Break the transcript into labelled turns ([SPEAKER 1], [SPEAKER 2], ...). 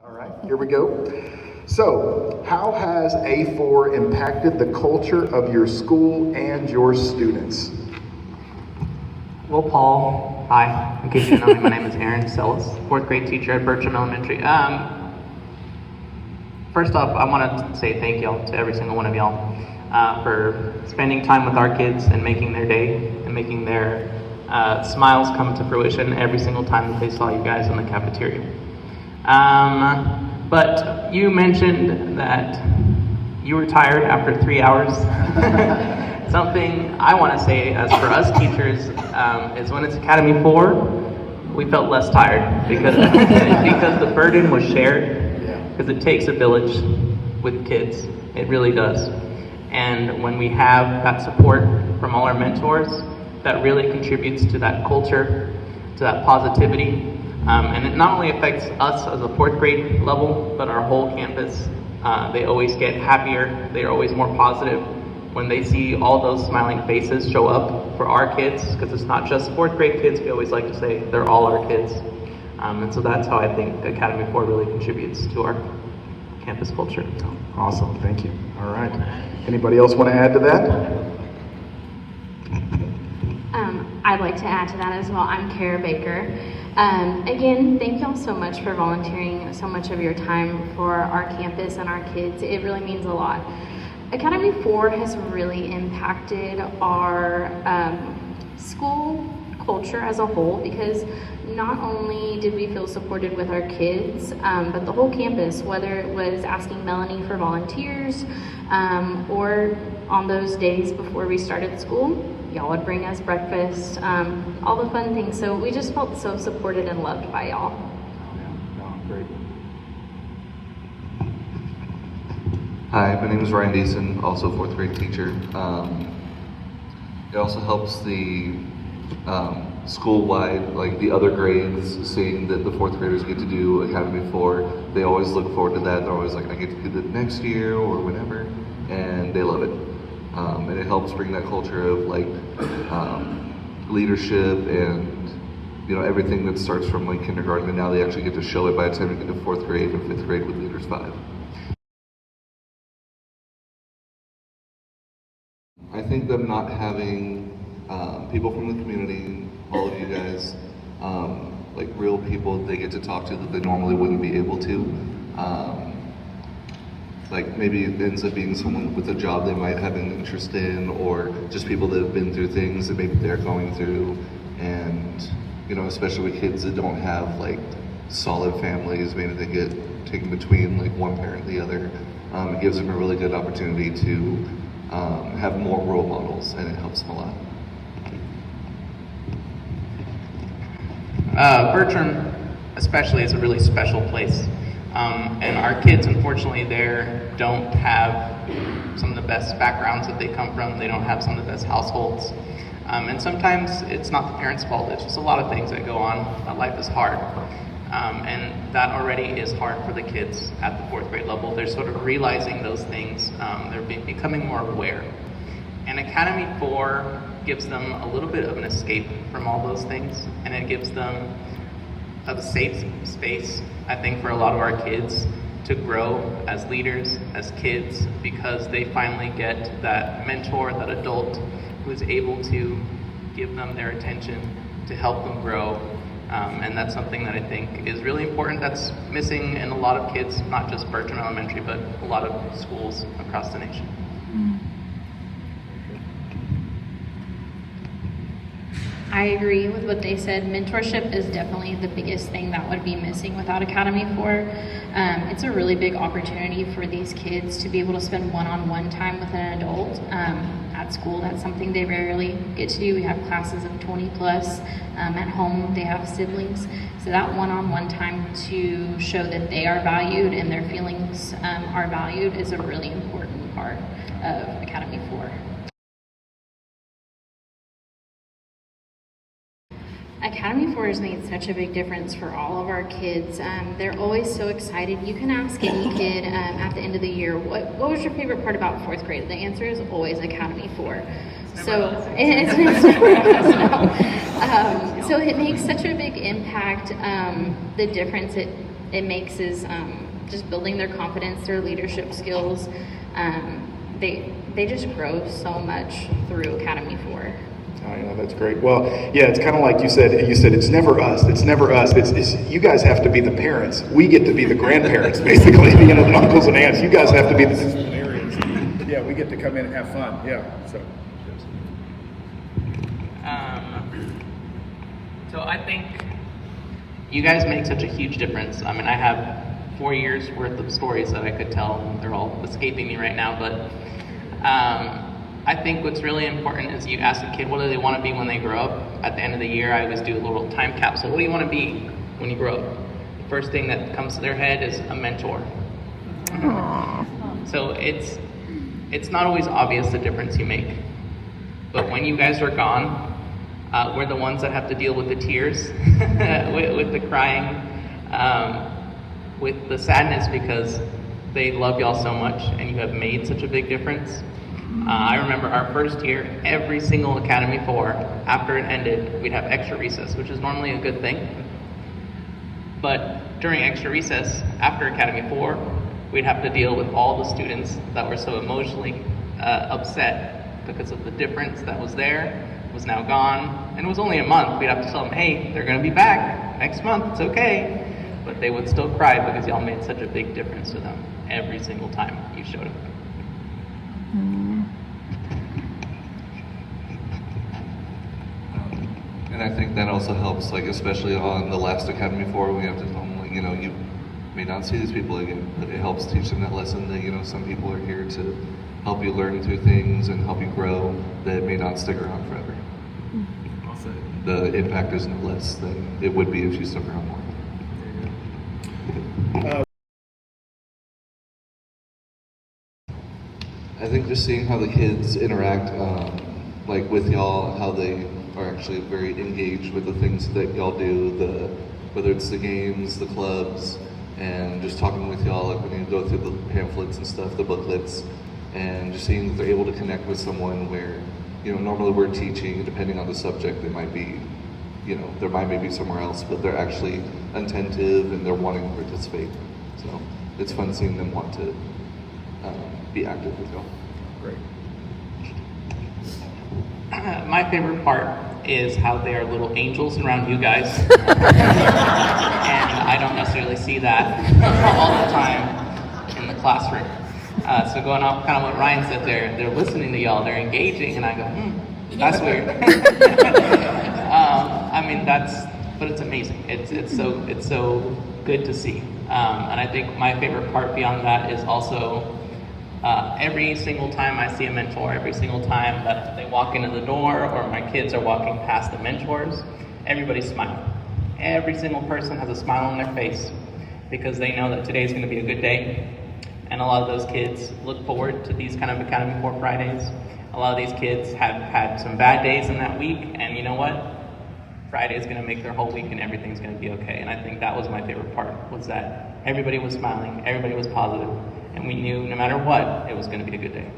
[SPEAKER 1] All right, here we go. So, how has A4 impacted the culture of your school and your students?
[SPEAKER 2] Well, Paul, hi. In case you don't know me, my name is Aaron Sellis, fourth grade teacher at Bertram Elementary. First off, I want to say thank y'all to every single one of y'all for spending time with our kids and making their day and making their smiles come to fruition every single time that they saw you guys in the cafeteria. But you mentioned that you were tired after 3 hours. Something I want to say as for us teachers is when it's Academy 4, we felt less tired because the burden was shared, because it takes a village with kids. It really does. And when we have that support from all our mentors, that really contributes to that culture, to that positivity. And it not only affects us as a fourth grade level, but our whole campus. They always get happier, they're always more positive when they see all those smiling faces show up for our kids, because it's not just fourth grade kids, we always like to say they're all our kids. And so that's how I think Academy 4 really contributes to our campus culture.
[SPEAKER 1] Awesome, thank you. All right. Anybody else want to add to that?
[SPEAKER 3] I'd like to add to that as well. I'm Kara Baker. Again, thank y'all so much for volunteering so much of your time for our campus and our kids. It really means a lot. Academy 4 has really impacted our school culture as a whole, because not only did we feel supported with our kids, but the whole campus, whether it was asking Melanie for volunteers, or on those days before we started school, y'all would bring us breakfast, all the fun things. So we just felt so supported and loved by y'all.
[SPEAKER 1] Great.
[SPEAKER 4] Hi, my name is Ryan Deason, also fourth grade teacher. It also helps the school-wide, like the other grades, seeing that the fourth graders get to do Academy 4. They always look forward to that. They're always like, I get to do that next year or whenever, and they love it. And it helps bring that culture of like leadership and everything that starts from like kindergarten, and now they actually get to show it by the time they get to fourth grade and fifth grade with Leaders 5. I think them not having people from the community, all of you guys, like real people they get to talk to that they normally wouldn't be able to. Like maybe it ends up being someone with a job they might have an interest in, or just people that have been through things that maybe they're going through. And especially with kids that don't have like solid families, maybe they get taken between like one parent and the other. It gives them a really good opportunity to have more role models, and it helps them a lot.
[SPEAKER 2] Bertram especially is a really special place. And our kids, unfortunately, there don't have some of the best backgrounds that they come from. They don't have some of the best households. And sometimes it's not the parents' fault. It's just a lot of things that go on. Life is hard. And that already is hard for the kids at the fourth grade level. They're sort of realizing those things. They're becoming more aware. And Academy 4 gives them a little bit of an escape from all those things. And it gives them a safe space, I think, for a lot of our kids to grow as leaders, as kids, because they finally get that mentor, that adult who is able to give them their attention, to help them grow. And that's something that I think is really important, that's missing in a lot of kids, not just Bertram Elementary, but a lot of schools across the nation.
[SPEAKER 3] I agree with what they said. Mentorship is definitely the biggest thing that would be missing without Academy 4. It's a really big opportunity for these kids to be able to spend one-on-one time with an adult at school. That's something they rarely get to do. We have classes of 20 plus. At home, they have siblings. So that one-on-one time to show that they are valued and their feelings are valued is a really important part of Academy 4. Academy 4 has made such a big difference for all of our kids. They're always so excited. You can ask any kid at the end of the year, what was your favorite part about fourth grade? The answer is always Academy 4. So it makes such a big impact, the difference it it makes is just building their confidence, their leadership skills. They just grow so much through Academy 4.
[SPEAKER 1] Oh, yeah, that's great. Well, yeah, it's kind of like you said. You said it's never us. It's never us. It's you guys have to be the parents. We get to be the grandparents, basically. You know, the uncles and aunts. You guys have to be the disciplinarians. Yeah, we get to come in and have fun. Yeah.
[SPEAKER 2] So I think you guys make such a huge difference. I mean, I have 4 years worth of stories that I could tell. They're all escaping me right now, but I think what's really important is you ask a kid what do they want to be when they grow up. At the end of the year, I always do a little time capsule. What do you want to be when you grow up? The first thing that comes to their head is a mentor. So it's not always obvious the difference you make. But when you guys are gone, we're the ones that have to deal with the tears, with the crying, with the sadness because they love y'all so much and you have made such a big difference. I remember our first year, every single Academy 4, after it ended, we'd have extra recess, which is normally a good thing. But during extra recess, after Academy 4, we'd have to deal with all the students that were so emotionally upset because of the difference that was there, was now gone, and it was only a month. We'd have to tell them, hey, they're gonna be back next month, it's okay. But they would still cry because y'all made such a big difference to them every single time you showed up.
[SPEAKER 4] And I think that also helps, like especially on the last Academy 4, we have to tell them, like, you know, you may not see these people again, but it helps teach them that lesson that, you know, some people are here to help you learn through things and help you grow that may not stick around forever. The impact is no less than it would be if you stuck around more. I think just seeing how the kids interact, like with y'all, how they are actually very engaged with the things that y'all do, whether it's the games, the clubs, and just talking with y'all, like when you go through the pamphlets and stuff, the booklets, and just seeing that they're able to connect with someone where, you know, normally we're teaching, depending on the subject, they might be, you know, their mind may be somewhere else, but they're actually attentive and they're wanting to participate. So it's fun seeing them want to be active with y'all.
[SPEAKER 1] Great.
[SPEAKER 2] My favorite part is how they are little angels around you guys. And I don't necessarily see that all the time in the classroom. So going off kind of what Ryan said there, they're listening to y'all, they're engaging, and I go, that's weird. I mean, but it's amazing. It's so good to see. And I think my favorite part beyond that is also every single time I see a mentor, every single time that they walk into the door or my kids are walking past the mentors, everybody's smiling. Every single person has a smile on their face because they know that today's going to be a good day. And a lot of those kids look forward to these kind of Academy 4 Fridays. A lot of these kids have had some bad days in that week, and you know what? Friday is going to make their whole week and everything's going to be okay. And I think that was my favorite part, was that everybody was smiling, everybody was positive, and we knew no matter what, it was going to be a good day.